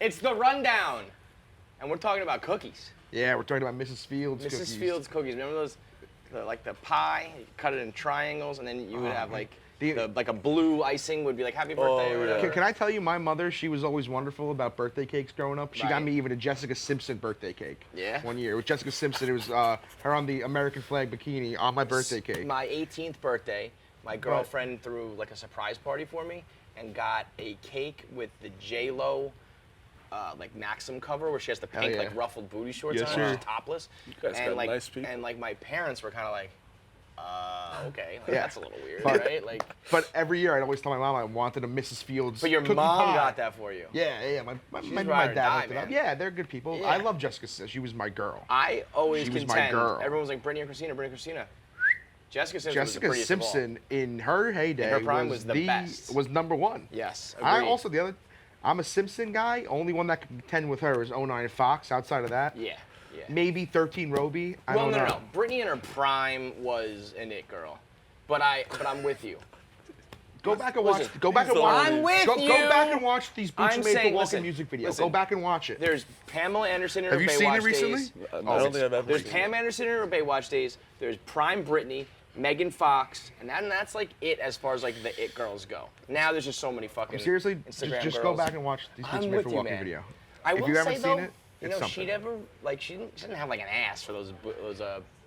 It's the rundown. And we're talking about cookies. Yeah, we're talking about Mrs. Fields cookies. Mrs. Fields cookies. Remember those, like the pie? You cut it in triangles, and then you would have like like a blue icing would be like happy birthday or whatever. Can I tell you, my mother, she was always wonderful about birthday cakes growing up. She got me even a Jessica Simpson birthday cake. Yeah. One year with Jessica Simpson, it was her on the American flag bikini on my birthday cake. My 18th birthday, my girlfriend threw like a surprise party for me and got a cake with the J-Lo like Maxim cover where she has the pink like ruffled booty shorts on and she's topless. And like nice people. and like my parents were kind of like, okay, like, that's a little weird, but, right? Like, but every year I'd always tell my mom I wanted a Mrs. Fields. But your cookie mom pie. got that for you. Yeah. My dad looked it up. Yeah, they're good people. Yeah. I love Jessica Simpson. She was my girl. I always she was contend. my girl. Everyone was like Brittany or Christina, Brittany or Christina. Jessica Simpson was the Jessica prettiest of all. Simpson in her heyday In her prime was the best. Was number one. Yes. I agreed. also I'm a Simpson guy. Only one that can contend with her is 09 Fox. Outside of that, Yeah. maybe 13 Roby. I Well, don't know. no. Brittany in her prime was an it girl, but I'm with you. Go back and watch. Listen, Go back and watch. I'm with Go you. back and watch these Boots I'm You Made for saying, Walking listen, music videos. listen. Go back and watch it. There's Pamela Anderson in Have her you Baywatch seen it recently? days. I don't think I've ever There's seen Pam Anderson in her Baywatch days. There's Prime Brittany, Megan Fox, and that's like it as far as like the it girls go. Now there's just so many fucking Seriously, Instagram just girls. go back and watch these Boots I'm You Made with for you, Walking man. video. I If will you say haven't though, seen it, you it's know, she something. didn't have like an ass for those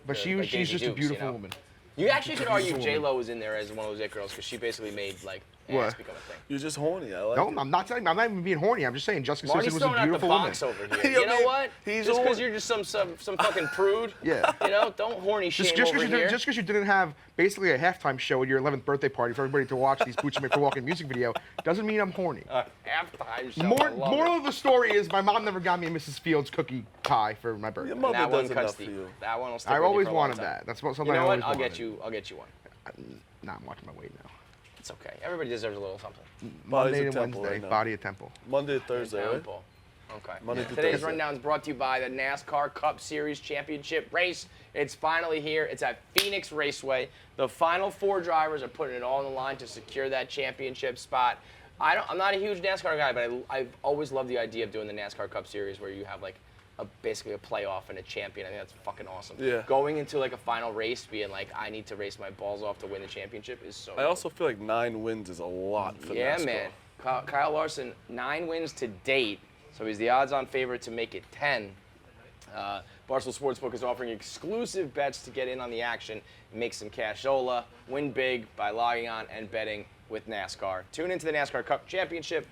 But she's Daisy just a Dukes, beautiful you know? woman. You actually could argue Beautiful J woman. Lo was in there as one of those it girls because she basically made like What? ass become a thing. You're just horny. I like No, it. I'm not telling. I'm not even being horny. I'm just saying Jessica Marty's Simpson was throwing a out the beautiful woman. box over here. Yeah, You know man, what? he's Just because on- you're just some fucking prude. Yeah. You know, don't horny shame Just over here. because you didn't have basically a halftime show at your 11th birthday party for everybody to watch these Boots You Made for Walking music video doesn't mean I'm horny. Halftime show. I love Moral it. of the story is my mom never got me a Mrs. Fields cookie pie for my birthday. Your mother That one does cuts enough for deep. you. That one will stick I with you always for a long wanted time. that. That's something You know I what? always I'll wanted. get you one. Nah, I'm watching my weight now. It's okay. Everybody deserves a little something. Monday a to temple Wednesday, right now. body of temple. Monday to Thursday, right? Example. Okay. Monday to Today's Thursday. rundown is brought to you by the NASCAR Cup Series Championship race. It's finally here. It's at Phoenix Raceway. The final 4 drivers are putting it all on the line to secure that championship spot. I'm not a huge NASCAR guy, but I've always loved the idea of doing the NASCAR Cup Series where you have like basically a playoff and a champion. I think that's fucking awesome. Yeah. Going into like a final race, being like, I need to race my balls off to win the championship is so. I also feel like 9 wins is a lot for Yeah, NASCAR. man. Kyle Larson, 9 wins to date, so he's the odds-on favorite to make it 10. Barstool Sportsbook is offering exclusive bets to get in on the action and make some cashola. Win big by logging on and betting with NASCAR. Tune into the NASCAR Cup Championship,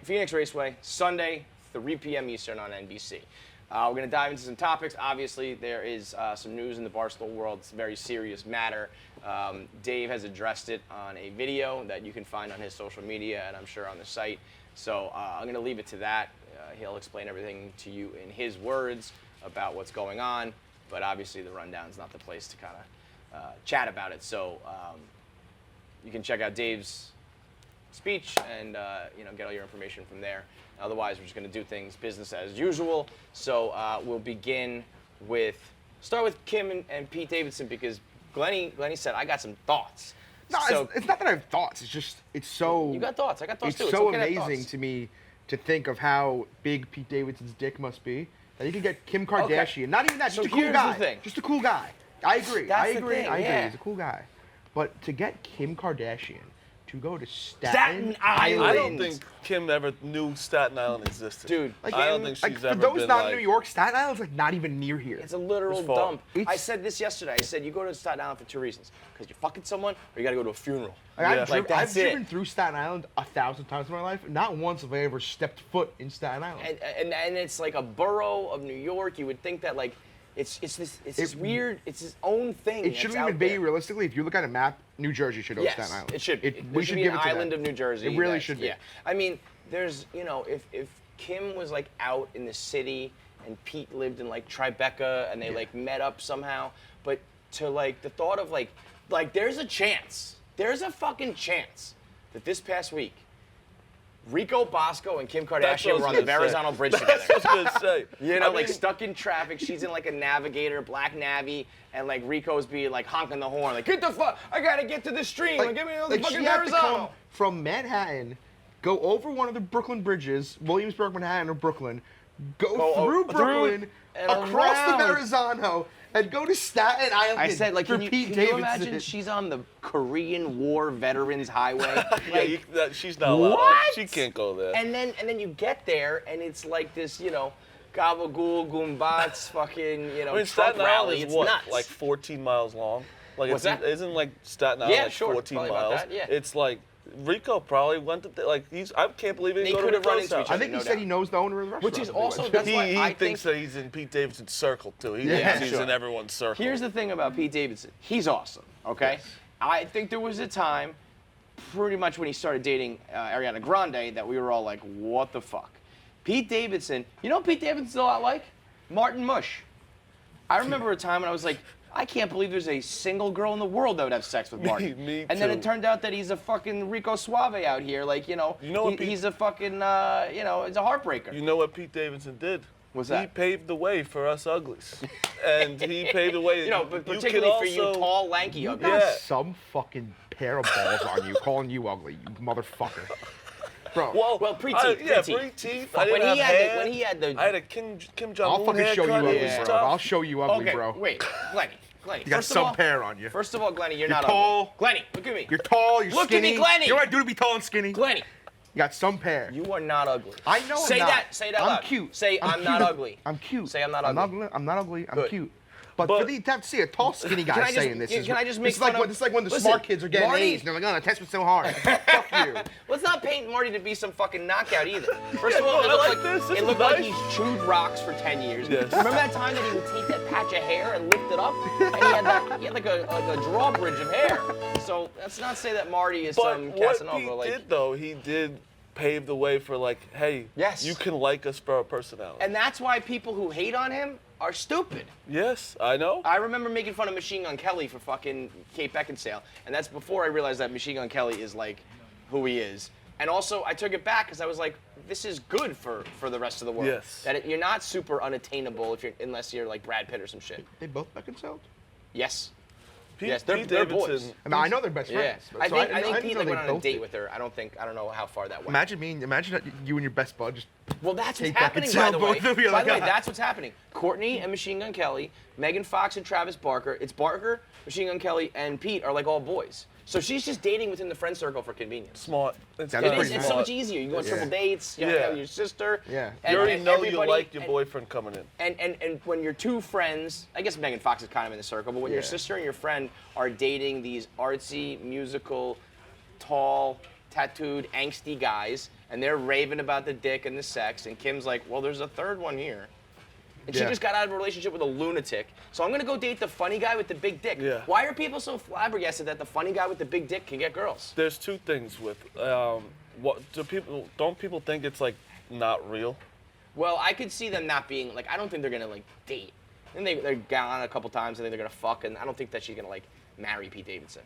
Phoenix Raceway, Sunday, 3 p.m. Eastern on NBC. We're going to dive into some topics. Obviously, there is some news in the Barstool world. It's a very serious matter. Dave has addressed it on a video that you can find on his social media and I'm sure on the site. So I'm going to leave it to that. He'll explain everything to you in his words about what's going on. But obviously, the rundown's not the place to kind of chat about it. So you can check out Dave's speech and get all your information from there. Otherwise, we're just going to do things business as usual. So we'll start with Kim and Pete Davidson because Glennie said, I got some thoughts. No, So it's not that I have thoughts. It's just, it's so. you got thoughts. I got thoughts It's too. so okay to have amazing thoughts. to me to think of how big Pete Davidson's dick must be that you could get Kim Kardashian. Not even that, So just a cool here's the guy. thing. Just a cool guy. I agree. That's I the agree. thing, I agree. yeah. He's a cool guy. But to get Kim Kardashian to go to Staten Staten Island. I don't think Kim ever knew Staten Island existed. Dude, I don't think Like, she's for ever those been not like, in New York, Staten Island's like not even near here. It's a literal It's far. dump. It's- I said this yesterday. I said you go to Staten Island for 2 reasons: because you're fucking someone, or you got to go to a funeral. Like, Yeah. I've That's driven it. through Staten Island 1,000 times in my life. Not once have I ever stepped foot in Staten Island. And it's like a borough of New York. You would think that like it's this weird, it's its own thing. It that's shouldn't out even be there. realistically. If you look at a map, New Jersey should go to Yes, Staten Island. it should be. We There should be give an it to island them. of New Jersey. It really that- should be. Yeah, I mean, there's if Kim was like out in the city and Pete lived in like Tribeca and they like met up somehow, but to like the thought of like there's a fucking chance that this past week Rico Bosco and Kim That's what Kardashian I was were on the gonna say. Verrazano Bridge together. That's what I was gonna say. You know, I like mean, stuck in traffic. She's in like a Navigator, black Navy, and like Rico's being like honking the horn, like get the fuck! I gotta get to the stream. Like, get me on the like fucking she had to come Verrazano. from Manhattan, go over one of the Brooklyn bridges, Williamsburg, Manhattan, or Brooklyn, go through Brooklyn, and across the around. Verrazano, and go to Staten Island. I said, like, for can you Pete Davidson. imagine she's on the Korean War Veterans Highway? Yeah, she's not allowed. What? She can't go there. And then you get there, and it's like this, gabagool, goombats, fucking, I mean, Trump Staten rally. Island is It's what, nuts. like 14 miles long? Like, What's that? Isn't like Staten Island Yeah, like sure, 14 probably miles? about that, yeah. It's like Rico probably went to I can't believe he They didn't go to could've run Rico's into house. each I other. think he No said doubt. he knows the owner of the restaurant. Which is that they also went to. that's why He I thinks think that he's in Pete Davidson's circle too. He Yeah, thinks he's sure. in everyone's circle. Here's the thing about Pete Davidson. He's awesome, okay? Yes. I think there was a time, pretty much when he started dating Ariana Grande, that we were all like, what the fuck? Pete Davidson, you know what Pete Davidson's a lot like? Martin Mush. I remember a time when I was like, I can't believe there's a single girl in the world that would have sex with Martin. Me And then too. it turned out that he's a fucking Rico Suave out here. Like, You know what Pete- he's a fucking, he's a heartbreaker. You know what Pete Davidson did? What's He that? paved the way for us uglies. And he paved the way. But You particularly can for you also- tall, lanky You ugly. got Yeah. some fucking pair of balls on you, calling you ugly, you motherfucker. Bro, Well, pre-teeth, Yeah, pre-teeth. pre-teeth. Fuck, I didn't when he have had the- hair. when he had the- I had a Kim Jong-un I'll fucking show you haircut. ugly, It was Yeah. bro. tough. I'll show you ugly, Okay, bro. wait, Glenny. You got some pair on you. First of all, Glenny, you're You're not tall. ugly. Glenny, look at me. You're tall, you're Look at skinny. me, Glenny. You know what I do to be tall and skinny? Glenny, You got some pair. you are not ugly. I know Say I'm not. that. Say that I'm loud. cute. Say I'm not cute. ugly. I'm cute. Say I'm not I'm ugly. not, I'm not ugly. I'm Good. cute. But But- for the to have to see a tall, skinny guy Can I just- saying this is can I just make this is like fun when, of- this is like when the Listen, smart kids are getting Marty- A's and they're like, oh, the test was so hard. Fuck you. Let's not paint Marty to be some fucking knockout either. First of all, No, it I looked like this. This it is looked like nice. he's chewed rocks for 10 years. Yes. Remember that time that he would take that patch of hair and lift it up, and he had like a drawbridge of hair. So let's not say that Marty is But some what Casanova. Pete Like, did, though, he did pave the way for, like, hey, Yes. you can like us for our personality. and that's why people who hate on him are stupid. Yes, I know. I remember making fun of Machine Gun Kelly for fucking Kate Beckinsale, and that's before I realized that Machine Gun Kelly is like who he is. And also, I took it back because I was like, this is good for the rest of the world. Yes. You're not super unattainable unless you're like Brad Pitt or some shit. They both reconciled? Yes. Pete, Yes, they're Pete boys. Davidson. I mean, I know they're best Yeah. friends. but- I so think didn't Pete know like they went on a both date did. with her. I don't know how far that went. Imagine you and your best bud just. Well, that's what's Kate happening, Beckinsale, by the way. both of you, By like, the way, ah. that's what's happening. Courtney and Machine Gun Kelly, Megan Fox and Travis Barker. It's Barker, Machine Gun Kelly, and Pete are like all boys. So she's just dating within the friend circle for convenience. Smart. It's That kinda is It's pretty so smart. much easier. You go on Yeah. triple dates. You Yeah. have your sister. Yeah. and- You already and know you everybody- like your and- boyfriend coming in. And when your two friends, I guess Megan Fox is kind of in the circle, but when your Yeah. sister and your friend are dating these artsy, musical, tall, tattooed, angsty guys, and they're raving about the dick and the sex, and Kim's like, well, there's a third one here. And she Yeah. just got out of a relationship with a lunatic. So I'm gonna go date the funny guy with the big dick. Yeah. Why are people so flabbergasted that the funny guy with the big dick can get girls? There's two things with what don't people think it's like not real? Well, I could see them not being like, I don't think they're gonna like date. And they're gone a couple times, and then they're gonna fuck, and I don't think that she's gonna like marry Pete Davidson.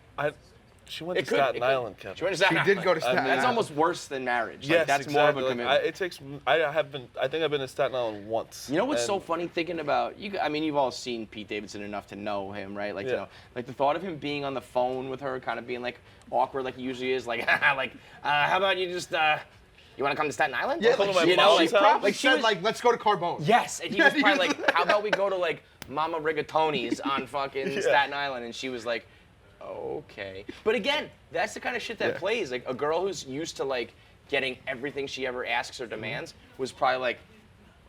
She went to It could. Staten Island, Kevin. She went to Staten She did Island. go to Staten That's Island. almost worse than marriage. Yes, Like, that's exactly. more of a Like, commitment. it takes. I think I've been to Staten Island once. You know what's so and- funny thinking about you? I mean, you've all seen Pete Davidson enough to know him, right? Like, Yeah. you know, like the thought of him being on the phone with her, kind of being like awkward, like he usually is. Like, how about you just you want to come to Staten Island? Yeah, Come to like, my she, mom's she house? probably Like, she said, was- like, let's go to Carbone. Yes, and he Yeah, was he probably was- like, how about we go to like Mama Rigatoni's on fucking Yeah. Staten Island, and she was like, okay. But again, that's the kind of shit that Yeah. plays. Like a girl who's used to like getting everything she ever asks or demands was probably like,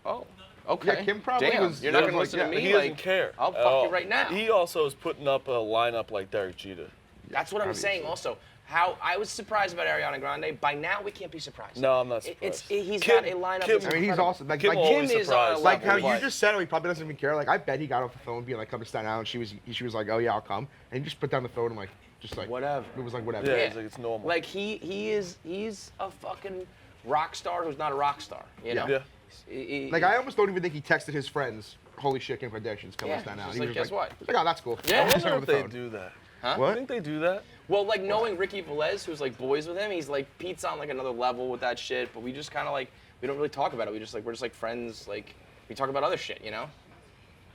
oh, okay. Yeah, Kim probably Damn, was- you're not yeah, gonna like, listen yeah, to me. He like, doesn't care. I'll at fuck all. you right now. He also is putting up a lineup like Derek Jeter. That's what I'm Obviously. saying. Also, how I was surprised about Ariana Grande. By now, we can't be surprised. No, I'm not He's surprised. got a lineup. Kim- that's I mean, he's incredible. awesome. Like, Kim like, always Kim is on a surprised. like how level, you but- just said it, he probably doesn't even care. Like, I bet he got off the phone being like, come to Staten Island. She was like, oh yeah, I'll come. And he just put down the phone and like, just like, Whatever. It was like, whatever. Yeah, Yeah. it's like it's normal. Like he's a fucking rock star who's not a rock star. You know. Yeah. Like, I almost don't even think he texted his friends, holy shit, Kim Kardashian's coming Yeah, to Staten Island. just He like, was guess what? He's like, oh, that's cool. Yeah. I Just hung wonder up if the they phone. do that. Huh? I What? think they do that. Well, like knowing Ricky Velez, who's like boys with him, he's like Pete's on like another level with that shit. But we just kind of like we don't really talk about it. We're just like friends. Like we talk about other shit, you know.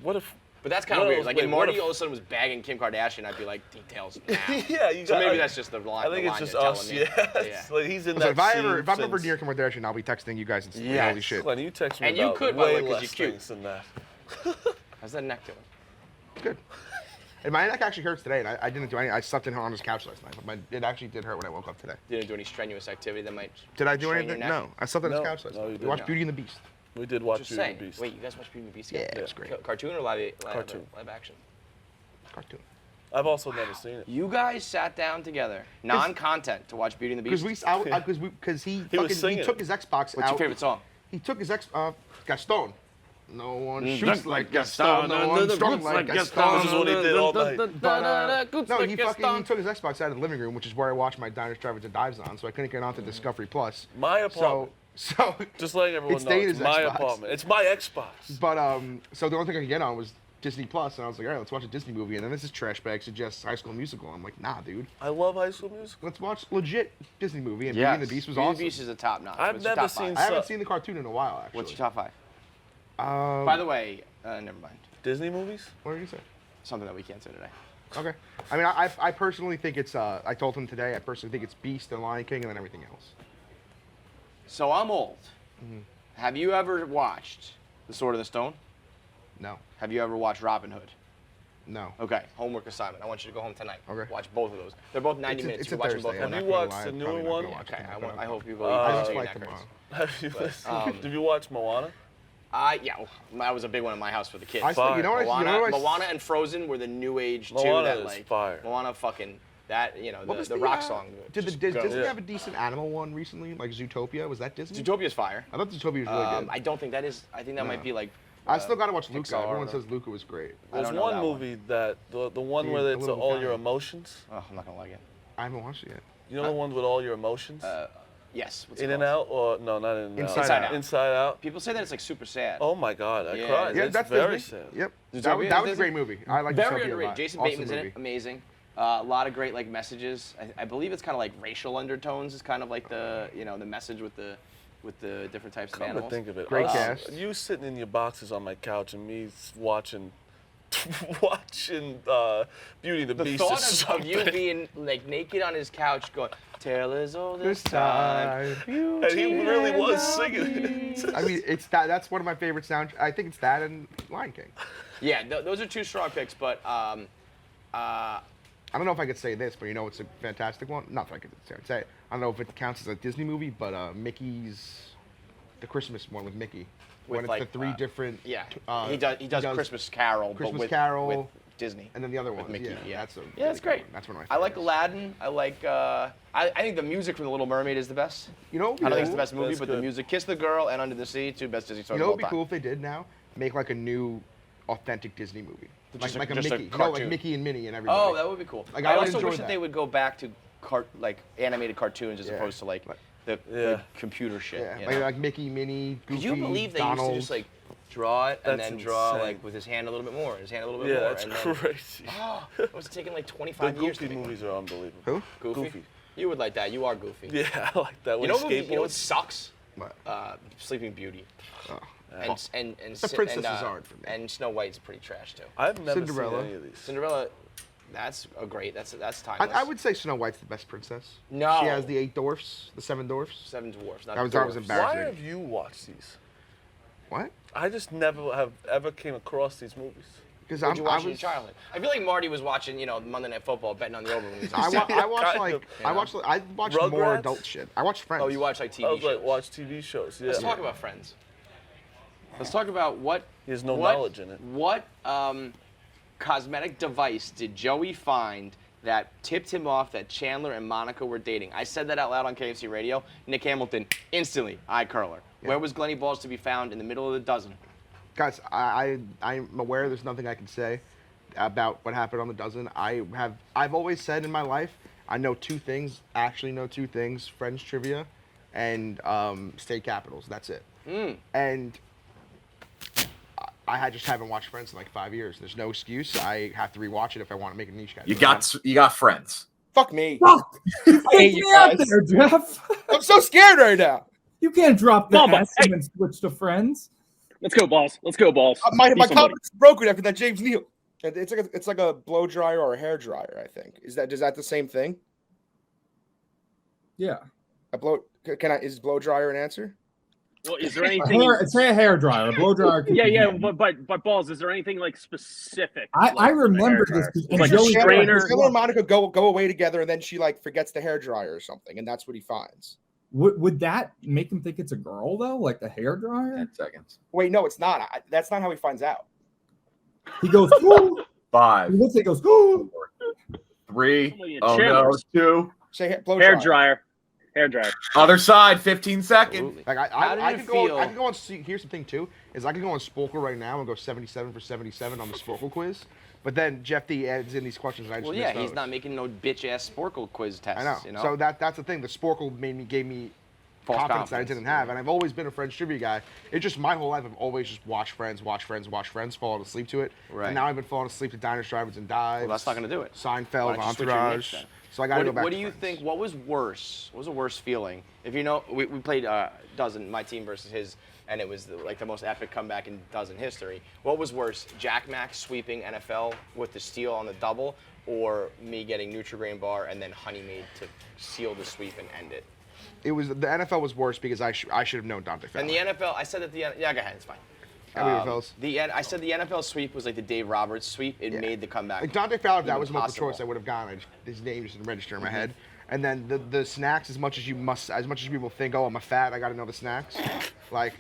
What if But that's kind of What weird. else? Like, Wait, if what Marty if- all of a sudden was bagging Kim Kardashian, I'd be like, details now. Yeah, you So got, maybe that's just the line. I think the it's line just you're us. telling me. Yeah, like he's in Listen, that if I'm ever since- near Kim Kardashian, I'll be texting you guys and saying, Yes. holy shit. Glenn, you text me And you about could, by the way way, 'cause less you're cute. things than that. How's that neck doing? Good. And my neck actually hurts today, and I didn't do anything. I slept in on his couch last night. But it actually did hurt when I woke up today. Didn't do any strenuous activity that might. Did I do strain your anything? neck? No. I slept on his No. couch last No, night. you We didn't. watched No. Beauty and the Beast. We did watch Just Beauty saying. and the Beast. Wait, you guys watch Beauty and the Beast? Yeah, together? it's great. Cartoon or live Cartoon. Live action? Cartoon. I've also never seen it. You guys sat down together, non-content, to watch Beauty and the Beast. Because he singing took his Xbox What's out. your favorite song? He took his Gaston. No one Mm, shoots like Gaston. No one strong like Gaston. This is what he did all night. No, he took his Xbox out of the living room, which is where I watch my Diners, Drive-Ins, and Dives on, so I couldn't get onto Discovery Plus. My apartment. So Just letting everyone it know, stayed in it's his my Xbox. apartment. It's my Xbox. But so the only thing I could get on was Disney Plus, and I was like, all right, let's watch a Disney movie. And then this trash bag suggests High School Musical. I'm like, nah, dude, I love High School Musical. let's watch legit Disney movie. And Yes. Beauty and the Beast was Beauty and awesome. the Beast is a top notch. I've What's your never top five? seen I haven't So- seen the cartoon in a while, actually. What's your top five? Um, By the way, never mind. Disney movies? what did you say? Something that we can't say today. Okay. I mean, I personally think it's. I told him today. I personally think it's Beast and Lion King, and then everything else. So I'm old. Mm-hmm. Have you ever watched The Sword in the Stone? No. Have you ever watched Robin Hood? No. Okay, homework assignment. I want you to go home tonight. Okay. Watch both of those. They're both 90 minutes. It's You a can watch them both Thursday. one Have night. you I'm not watched gonna the lie, newer probably not one? gonna watch Okay, it, I but hope you go I eat I until just your like neck tomorrow. hurts. Have you listened? um, Did you watch Moana? Yeah, that was a big one in my house for the kids. I still, you know what? Moana and Frozen were the new age too. Moana That is like fire. Moana fucking that What was the rock uh, song. Did just Disney goes. have a decent animal one recently, like Zootopia? Was that Disney? Zootopia's fire. I thought Zootopia was really good. I don't think that is. I think that might be like. I still gotta watch Luca. Pixar Everyone or- says Luca was great. I There's don't know one that one. movie that the one The where it's little all guy. your emotions. Oh, I'm not gonna like it. I haven't watched it yet. You know the ones with all your emotions? Yes. What's it In and called? Out or no, not In and Out. Inside Out. Inside Out. People say that it's like super sad. Oh my God, I Yeah. cried. Yeah, It's that's very Disney. sad. Yep. Zootopia That is was a Disney? great movie. I like Very Zootopia a underrated. lot. Jason Awesome Bateman's in movie. it. Amazing. A lot of great like messages. I believe it's kind of like racial undertones is kind of like the the message with the different types of Come to animals. think of it, Great us- cast. You sitting in your boxes on my couch and me watching Beauty and the The Beast thought is of you something. being like naked on his couch going, "Tale as old as This time." time. And he really Beauty was and the singing Beast. it. I mean, it's that. That's one of my favorite sound. I think it's that and Lion King. Yeah, those are two strong picks, but I don't know if I could say this, but you know it's a fantastic one. Not if I could say it. I don't know if it counts as a Disney movie, but Mickey's, the Christmas one with Mickey. With, when it's like, the three different. yeah, he he does Christmas Carol, Christmas but with, Carol, with Disney. And then the other one, Mickey, yeah. that's a Yeah, really that's good great. one. That's one of my I like favorites. Aladdin. I like. I think the music from The Little Mermaid is the best. You know, I don't think it's the best movie, That's but the good. music, Kiss the Girl and Under the Sea, two best Disney songs You know, of all it'd be time. cool if they did now make like a new, authentic Disney movie, Just like a just a Mickey, you know, cartoon. like Mickey and Minnie and everybody. Oh, that would be cool. Like, I I would also enjoy wish that that. they would go back to like animated cartoons as Yeah. opposed to like the Yeah. computer shit. yeah, you like, know? like Mickey, Minnie, Goofy, Could you believe they Donald. used to just like draw it and That's then draw insane. like with his hand a little bit more, his hand a little bit Yeah, more, that's and then crazy. oh, it was taking like The 25 years to Goofy make one. movies are unbelievable. Who? Goofy? You would like that. You are goofy. Yeah, I like that. You When know, he you know what skateboards. sucks? What? Sleeping Beauty. Oh. And The Princess is hard for me. And Snow White's pretty trash too. I've never Cinderella. seen any of these. Cinderella, that's a great. That's timeless. I would say Snow White's the best princess. No. She has the 8 dwarfs, the 7 dwarfs. Seven Dwarfs. Not That was dwarfs. embarrassing. Why have you watched these? What? I just never have ever came across these movies. Because What did you watch in your childhood? I feel like Marty was watching, Monday Night Football, betting on the over when he was a kid. I watched Kind like of. I watched more Rugrats? adult shit. I watched Friends. Oh, you watch like TV I was shows. like, watch TV shows. Yeah. Let's talk about Friends. Let's talk about what. He has no what- knowledge in it. What cosmetic device did Joey find that tipped him off that Chandler and Monica were dating? I said that out loud on KFC Radio. Nick Hamilton, instantly, eye curler. Yeah. Where was Glenny Balls to be found? In the middle of the dozen. Guys, I'm aware there's nothing I can say about what happened on the dozen. I've always said in my life I know 2 things. Actually know 2 things: Friends trivia, and state capitals. That's it. And I just haven't watched Friends in like 5 years. There's no excuse. I have to rewatch it if I want to make a niche category. You got friends. Fuck me. Fuck! I hate you Get out guys. there, Jeff. I'm so scared right now. You can't drop the Mama, S and then switch to friends. Let's go, balls. Let's go, balls. My Be somebody. confidence is broken after that James Neal. It's like a blow dryer or a hair dryer. I think is that the same thing? Yeah. Is blow dryer an answer? Well, is there anything? Say a hair dryer. A blow dryer. Yeah. But balls. Is there anything like specific? I remember this. Like Joey strainer. Chandler and Monica go away together, and then she like forgets the hair dryer or something, and that's what he finds. Would that make him think it's a girl though? Like the hair dryer? 10 seconds. Wait, no, it's not. That's not how he finds out. He goes, "Ooh." 5, He looks. He goes, "Ooh." 3. Somebody in Oh no, Chandler's. 2. Say blow Hair dryer. dryer. Other side, 15 seconds. Absolutely. Like How did I you could feel? go. I could go on. Here's the thing too: is I could go on Spolker right now and go 77 for 77 on the Sporkle quiz. But then Jeff D adds in these questions. And I just Well, yeah, missed he's those. not making no bitch ass Sporkle quiz tests. I know. You know? So that's the thing. The Sporkle gave me False confidence that I confidence, didn't have, and I've always been a Friends trivia guy. It's just my whole life. I've always just watched Friends, fallen asleep to it. Right. And now I've been falling asleep to Diners, Drivers, and Dives. Well, that's not gonna do it. Seinfeld, Why don't you switch your Entourage. mix then? So I got to go back. What to do you Friends. think? What was worse? What was the worst feeling? If you know, we played Dozen, my team versus his, and it was like the most epic comeback in Dozen history. What was worse, Jack Mack sweeping NFL with the steal on the double, or me getting Nutri-Grain bar and then Honey Maid to seal the sweep and end it? It was the NFL was worse because I should have known Dante Fowler. And the NFL, I said that the yeah, go ahead, it's fine. fellas. I said the NFL sweep was like the Dave Roberts sweep. It made the comeback. Like Dante Fowler, that even was multiple possible. choice I would have gone. His name just didn't register in my head. And then the snacks, as much as people think, oh, I'm a fat, I got to know the snacks. Like,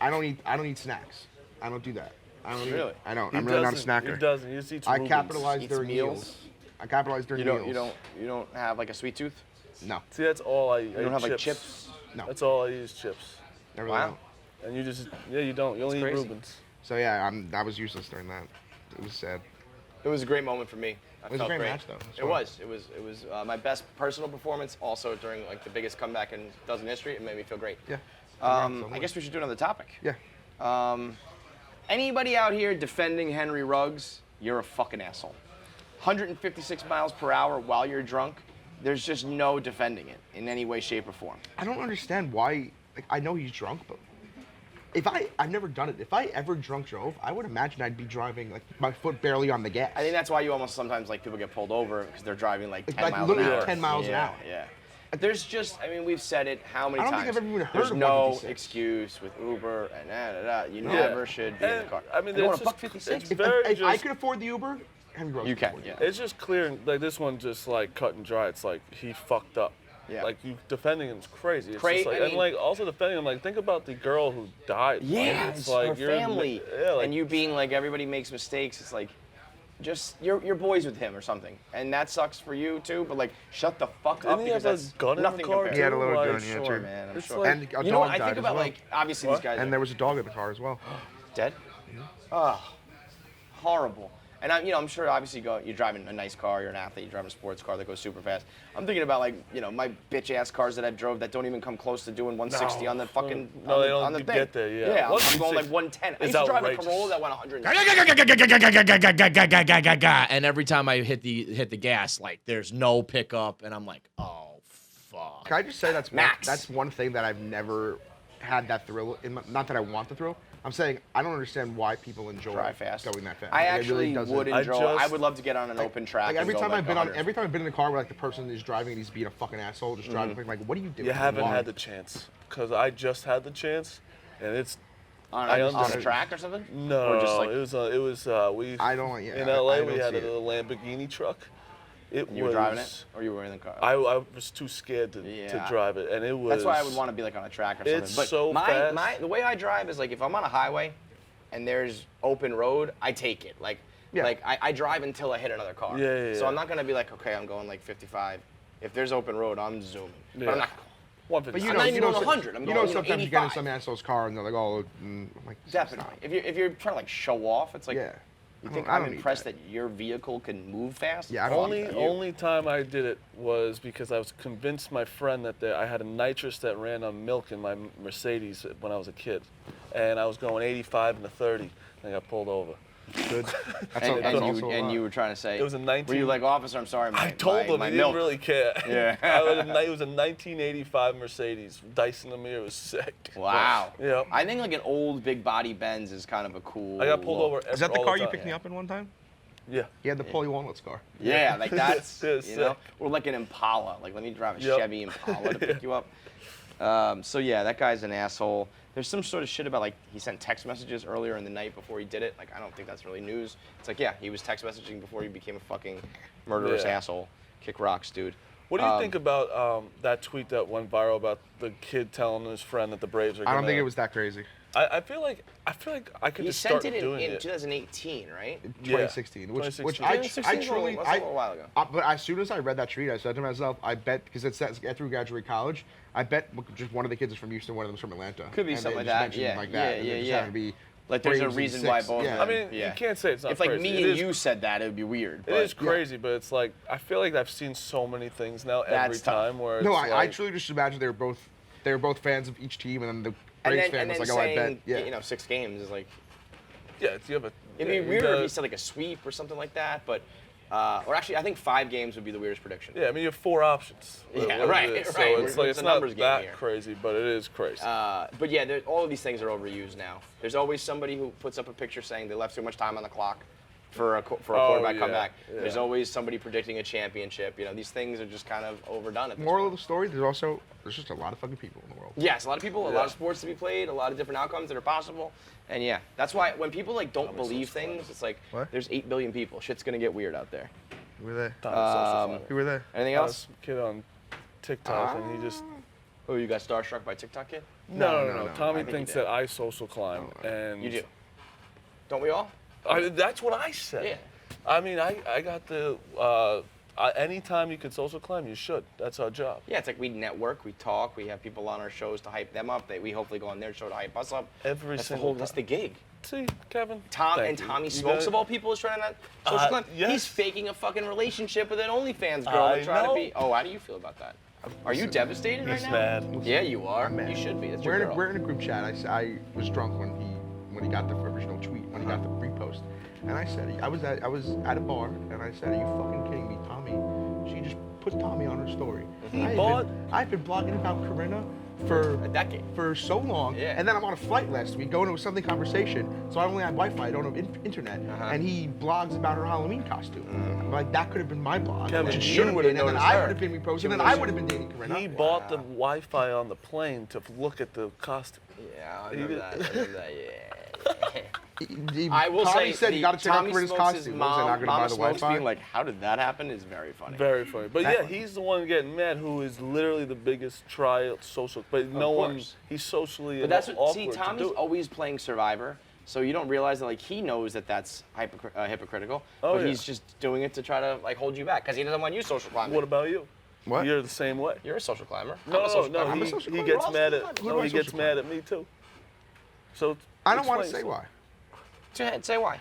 I don't eat snacks. I don't do that. I don't Really? I don't. He I'm really not a doesn't- snacker. He doesn't. He just eats I Rubens. capitalize Eats during meals? meals. I capitalize during meals. You don't have like a sweet tooth? No. See, that's all I eat. You don't have like chips? No. That's all I eat is chips. I really Wow. don't. And you just, you don't. You only eat crazy. Rubens. So yeah, I was useless during that. It was sad. It was a great moment for me. I It was a felt great great. match, though. It was It fun. was. It was my best personal performance. Also during like the biggest comeback in Dozen history, it made me feel great. Yeah. I guess we should do another topic. Yeah. Anybody out here defending Henry Ruggs, you're a fucking asshole. 156 miles per hour while you're drunk, there's just no defending it in any way, shape, or form. I don't understand why. Like, I know he's drunk, but I've never done it. If I ever drunk drove, I would imagine I'd be driving like my foot barely on the gas. I think that's why you almost sometimes like people get pulled over because they're driving like 10 Like, miles an literally hour. 10 miles an Yeah, hour. Yeah. There's just, I mean, we've said it how many I don't times. think I've ever even heard There's of no 156. excuse with Uber and You Yeah. never should be in the And, car. I mean, you want it's a just- buck 56? it's If very I just- could afford the Uber, Henry Ruggs You could can, afford the yeah. Uber. It's just clear, like this one, just like cut and dry. It's like he fucked up. Yeah. Like you defending him is crazy. It's Cra- just like, I and mean- like also defending him, like think about the girl who died. Yeah, like, it's like her you're- family. Yeah, like and you being like, everybody makes mistakes. It's like, just, you're boys with him or something. And that sucks for you too, but like, shut the fuck Didn't up he because have a that's gun in the nothing car, compared. He had a too? loaded Like, gun, yeah, Sure, too. man, I'm It's sure. like- And a You know what? dog I died think as about well. like, obviously What? these guys And are there was a dog in the car as well. dead. Oh, horrible. And I'm sure obviously you're driving a nice car, you're an athlete, you're driving a sports car that goes super fast. I'm thinking about like, my bitch ass cars that I've drove that don't even come close to doing 160 on the fucking No, they on don't the thing. get there, yeah. Yeah, I'm 160 going like 110. I is used to drive a outrageous. Corolla that went 100. And every time I hit the gas, like there's no pickup, and I'm like, oh fuck. Can I just say that's Max. one thing that I've never had that thrill in. Not that I want the thrill. I'm saying I don't understand why people enjoy Drive fast. going that fast. I It actually really doesn't- would I enjoy. just- I would love to get on an open track. Like every and go time like I've been 100. every time I've been in a car where like the person is driving and he's being a fucking asshole, just driving. Like, what are you doing? You haven't Why? had the chance, because I just had the chance, and it's on I a understand. track or something. no, Or just like it was we I don't. Yeah, in I LA don't we had see a it. Lamborghini truck. you were driving it, or you were in the car. I was too scared to Yeah. drive it, and it was. That's why I would want to be like on a track or something. It's But so fast. the way I drive is like if I'm on a highway and there's open road, I take it. Like Yeah. I drive until I hit another car. Yeah, So yeah. I'm not gonna be like, okay, I'm going like 55. If there's open road, I'm zooming. But Yeah. I'm not. 150. But you I'm know, not you even know, going so- 100. I'm you going, know, sometimes you get in 85. some asshole's car and they're like, oh, I'm like, Definitely. stop. If you're trying to like show off, it's like. Yeah. You I think don't- I I'm don't need impressed that your vehicle can move fast? Yeah, I don't Only need that. only time I did it was because I was convinced my friend that I had a nitrous that ran on milk in my Mercedes when I was a kid, and I was going 85 in the 30, and I got pulled over. Good. And you were trying to say. It was a 19. Were you like, officer? I'm sorry. I told him my he didn't milk. really care. Yeah. It was a 1985 Mercedes. Dice in the mirror was sick. Wow. Yeah. I think like an old big body Benz is kind of a cool. I got pulled look. over. Is that the all car you time. picked me up in one time? Yeah. He had the Paulie Walnuts car. Yeah, like that's It's you know, sick. or like an Impala. Like let me drive a Yep. Chevy Impala to pick you up. So yeah, that guy's an asshole. There's some sort of shit about like he sent text messages earlier in the night before he did it. Like I don't think that's really news. It's like yeah, he was text messaging before he became a fucking murderous Yeah. asshole. Kick rocks, dude. What do you think about that tweet that went viral about the kid telling his friend that the Braves are I gonna... don't think it was that crazy. I feel like I could He just sent start it doing in it. 2018, right? 2016, which 2016. I 2016 is truly a little while ago. But as soon as I read that tweet, I said to myself, I bet because it says after we graduate college, I bet just one of the kids is from Houston, one of them's from Atlanta. Could be And something they like just that, mentioned yeah. like that. Yeah, and it yeah, just yeah. happened to be Like there's a Braves in reason why 6. both. Yeah. of I them, mean, yeah. you can't say it's not If like crazy. me It and is- you said that, it would be weird. It But is crazy, but it's like I feel like I've seen so many things now every That's tough. time where it's No, like, I truly just imagine they were both fans of each team, and then the Braves fan was like, oh, I bet, yeah. you know, 6 games is like. yeah, you have a. It'd be weirder if he said like a sweep or something like that, but. Or actually, I think 5 games would be the weirdest prediction. Yeah, I mean you have 4 options. Yeah, What right, it is. right. So it's It's like a it's not numbers game that here. crazy, but it is crazy. But yeah, all of these things are overused now. There's always somebody who puts up a picture saying they left too much time on the clock for a quarterback yeah, comeback. yeah. There's always somebody predicting a championship. You know, these things are just kind of overdone at this Moral of point. the story: there's just a lot of fucking people in the world. Yes, a lot of people, a Yeah. lot of sports to be played, a lot of different outcomes that are possible. And yeah, that's why when people like don't believe things, it's like What? there's 8 billion people. Shit's gonna get weird out there. Who were they? Tommy Who were they? Anything I else? was a kid on TikTok and he just Oh, you got starstruck by TikTok kid? No. Tommy I think thinks you did. that I social climb and You do. Don't we all? That's what I said. Yeah. I mean, I got the anytime you can social climb, you should. That's our job. Yeah, it's like we network, we talk, we have people on our shows to hype them up. We hopefully go on their show to hype us up. Every That's the single whole. That's the gig. See, Kevin. Tom Thank and you. Tommy You Smokes got of it. all people is trying to social climb. yes. He's faking a fucking relationship with an OnlyFans girl I to try to know. be. Oh, how do you feel about that? Are you devastated right He's now? mad. Yeah, you are. You should be. That's your girl. We're in a group chat. I was drunk when he got the original tweet, when he got the repost, and I said I was at a bar, and I said, "Are you fucking kidding me, Tommy?" She just put Tommy on her story. I've been blogging about Corinna for A decade. for so long, Yeah. and then I'm on a flight last week going to a something conversation, so I only have Wi-Fi, I don't have internet, and he blogs about her Halloween costume. Like that could have been my blog, Kevin, which it you should have would've been, and then noticed I her. would have been reposting, and I would have been dating Corinna. He bought the Wi-Fi on the plane to look at the costume. Yeah, I remember that. I remember that. Yeah. I I will Tommy say, said you got to check out Tommy Corinna's Smokes' costume. Was I not going to buy Mama the Smokes Wi-Fi? being like, how did that happen? Is very funny. Very funny. But yeah, he's the one getting mad who is literally the biggest social. But no one, course. he's socially But that's what. awkward See, to Tommy's do it. always playing Survivor, so you don't realize that like he knows that that's hypocritical, Oh, but yeah. he's just doing it to try to like hold you back because he doesn't want you social climbing. What about you? What? You're the same way. You're a social climber. I'm a No, social no, climber. I'm a he, social he climber. gets We're all mad social at. climbers. Who No, do I he gets social mad at me too. So I don't want to explain say why. Go ahead, say why.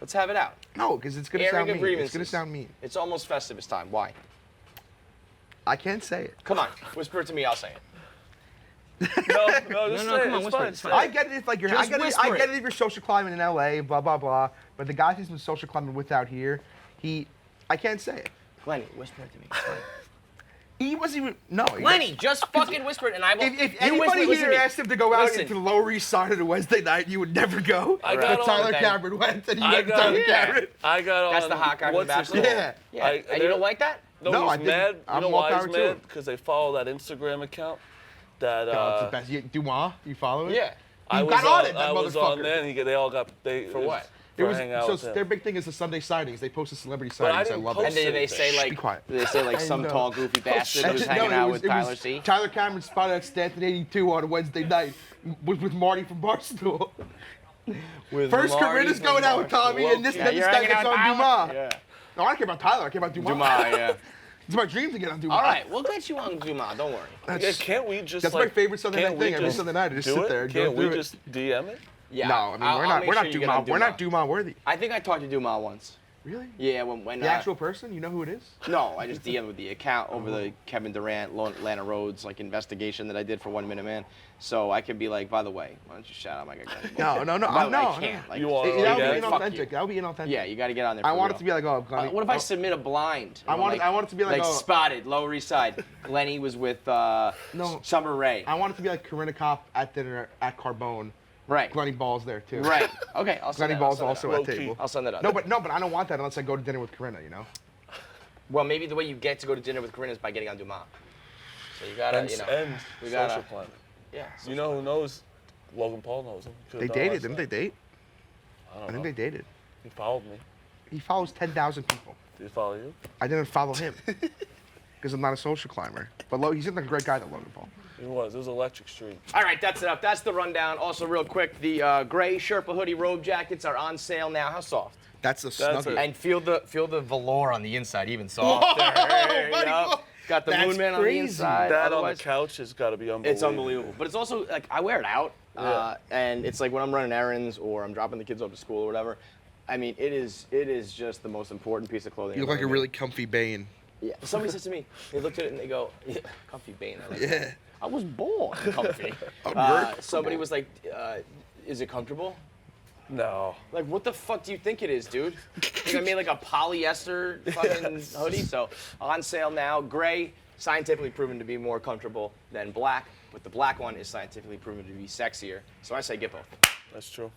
Let's have it out. No, because it's going to Airing sound of mean. It's going grievances. to sound mean. It's almost Festivus time. Why? I can't say it. Come on, whisper it to me. I'll say it. No, just no, say come on, it. It's whisper fine. it, It's it's fine. I get it if like you're. Just I whisper get it. it if you're social climbing in LA, blah blah blah. But the guy who's been social climbing with out here, I can't say it. Glenny, whisper it to me. It's fine. He wasn't even. No. he- Glenny, just fucking whisper it, and I will. If you whisper anybody it, listen here to me. asked him to go out Listen. into the Lower East Side on a Wednesday night, you would never go. I But got on Tyler it, Cameron went, and he I went to got Tyler it. Cameron. I got on. That's the hot guy from The what's it Bachelor? called? Yeah. Yeah, and you there- don't like that? No, No, he's I think mad. You I'm know more why power he's to mad? him. Because they follow that Instagram account. That God, it's the best. Dumas, you follow it? Yeah. I You was got on it, that I was on motherfucker. there, and they all got For what? For hanging out with so him. their big thing is the Sunday sightings. They post the celebrity But I sightings. I didn't love post And it. then they Shh, say like, be quiet. they say like I some know. tall goofy bastard And who's just- hanging no, out it with was Tyler C. Tyler Cameron spotted at Stanton 82 on a Wednesday night with Marty from Barstool. With First, Marty Corinna's from going out with Barstool. Tommy, and this Yeah, then this you're guy hanging gets out on with Dumas. Tyler? Yeah. No, I don't care about Tyler. I care about Dumas. Dumas, yeah. It's my dream to get on Dumas. All right, we'll get you on Dumas. Don't worry. Yeah, can't we just That's like, my favorite Sunday can't night we thing. Every just Sunday night, I just do sit it? there and Can't go we through it. just DM it? Yeah. No, I mean I'll we're not make sure you get on Dumas. We're not Dumas worthy. I think I talked to Dumas once. Really? Yeah, when The actual person? You know who it is? No, I just DM'd with the account over the Kevin Durant, Lana Rhodes like investigation that I did for 1 Minute Man. So I could be like, by the way, why don't you shout out my guy? No. By the way, I can't. Like, You want That to would like be that? fuck inauthentic. you. That would be inauthentic. Yeah, you got to get on there. I for want real. it to be like, oh, Glenny. What if I submit a blind? I want it to be like, oh, Spotted, Lower East Side. Glenny was with Summer Rae. I want it to be like Corinna Kopp at dinner at Carbone. Right. Glenny Ball's there too. Right. Okay, I'll send Glenny that. Ball's I'll also send at Low-key. table. I'll send that out. No, but I don't want that unless I go to dinner with Corinna. You know. Well, maybe the way you get to go to dinner with Corinna is by getting on Dumas. So you gotta, And, you know, and we social gotta, climate. yeah. You know who knows? Logan Paul knows him. They dated, didn't they date? I I don't think know. they dated. He followed me. He follows 10,000 people. Did he follow you? I didn't follow him because I'm not a social climber. But he's a great guy, though, Logan Paul. He was. It was Electric Street. All right, that's enough. That's the rundown. Also, real quick, the gray Sherpa hoodie robe jackets are on sale now. How soft? That's the That's snuggie. it. And feel the velour on the inside, even softer. buddy, Yup. whoa. Got the That's moon man on the crazy. inside. That on the Otherwise, couch has got to be unbelievable. it's unbelievable. But it's also like I wear it out, and it's like when I'm running errands or I'm dropping the kids off to school or whatever. I mean, it is just the most important piece of clothing. You look like a really comfy Bane. Yeah. Somebody says to me, they looked at it and they go, yeah, "Comfy Bane." I like that. Yeah. I was born comfy. very Somebody was like, "Is it comfortable?" No. Like, what the fuck do you think it is, dude? Like, I made like a polyester fucking hoodie. So on sale now, gray, scientifically proven to be more comfortable than black, but the black one is scientifically proven to be sexier. So I say get both. That's true.